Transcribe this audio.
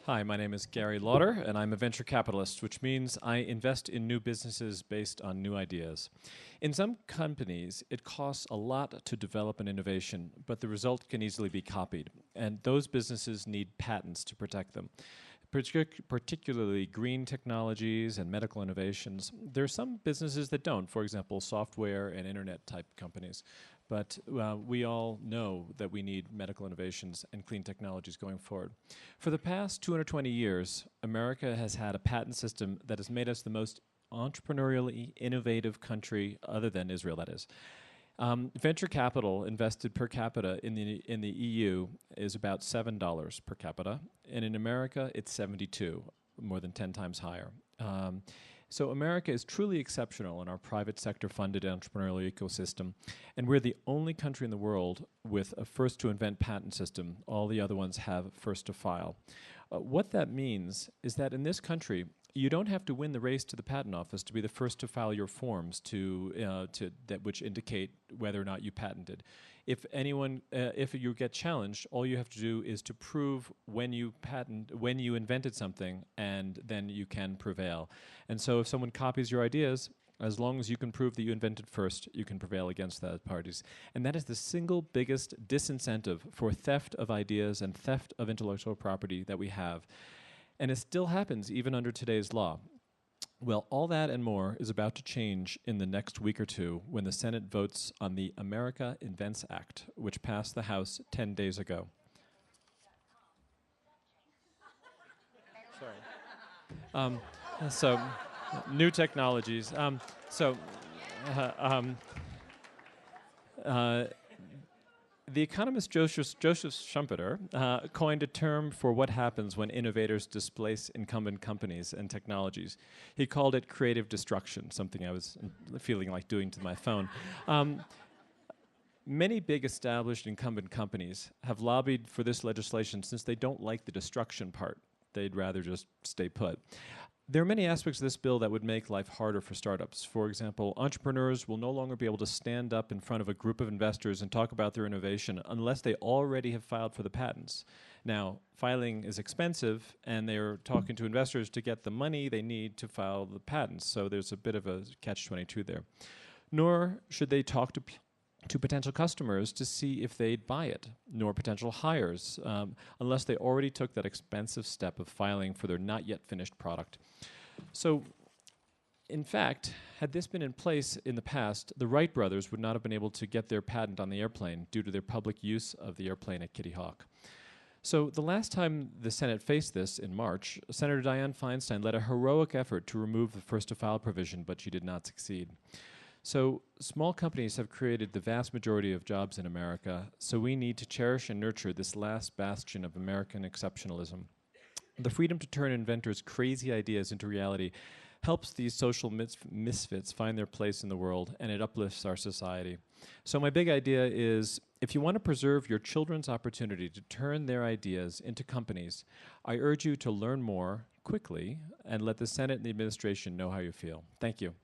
Hi, my name is Gary Lauder, and I'm a venture capitalist, which means I invest in new businesses based on new ideas. In some companies, it costs a lot to develop an innovation, but the result can easily be copied, and those businesses need patents to protect them. Particularly green technologies and medical innovations. There are some businesses that don't, for example, software and internet type companies. But we all know that we need medical innovations and clean technologies going forward. For the past 220 years, America has had a patent system that has made us the most entrepreneurially innovative country, other than Israel, that is. Venture capital invested per capita in the EU is about $7 per capita, and in America it's 72, more than 10 times higher. So America is truly exceptional in our private sector funded entrepreneurial ecosystem, and we're the only country in the world with a first to invent patent system. All the other ones have first to file. What that means is that in this country, you don't have to win the race to the patent office to be the first to file your forms which indicate whether or not you patented. If you get challenged, all you have to do is to prove when you invented something, and then you can prevail. And so if someone copies your ideas, as long as you can prove that you invented first, you can prevail against those parties. And that is the single biggest disincentive for theft of ideas and theft of intellectual property that we have. And it still happens even under today's law. Well, all that and more is about to change in the next week or two when the Senate votes on the America Invents Act, which passed the House 10 days ago. Sorry. New technologies. The economist Joseph Schumpeter coined a term for what happens when innovators displace incumbent companies and technologies. He called it creative destruction, something I was feeling like doing to my phone. Many big established incumbent companies have lobbied for this legislation since they don't like the destruction part. They'd rather just stay put. There are many aspects of this bill that would make life harder for startups. For example, entrepreneurs will no longer be able to stand up in front of a group of investors and talk about their innovation unless they already have filed for the patents. Now, filing is expensive, and they're talking to investors to get the money they need to file the patents, so there's a bit of a catch-22 there. Nor should they talk to potential customers to see if they'd buy it, nor potential hires, unless they already took that expensive step of filing for their not yet finished product. So, in fact, had this been in place in the past, the Wright brothers would not have been able to get their patent on the airplane due to their public use of the airplane at Kitty Hawk. So the last time the Senate faced this in March, Senator Dianne Feinstein led a heroic effort to remove the first-to-file provision, but she did not succeed. So small companies have created the vast majority of jobs in America, so we need to cherish and nurture this last bastion of American exceptionalism. The freedom to turn inventors' crazy ideas into reality helps these social misfits find their place in the world, and it uplifts our society. So my big idea is, if you want to preserve your children's opportunity to turn their ideas into companies, I urge you to learn more quickly and let the Senate and the administration know how you feel. Thank you.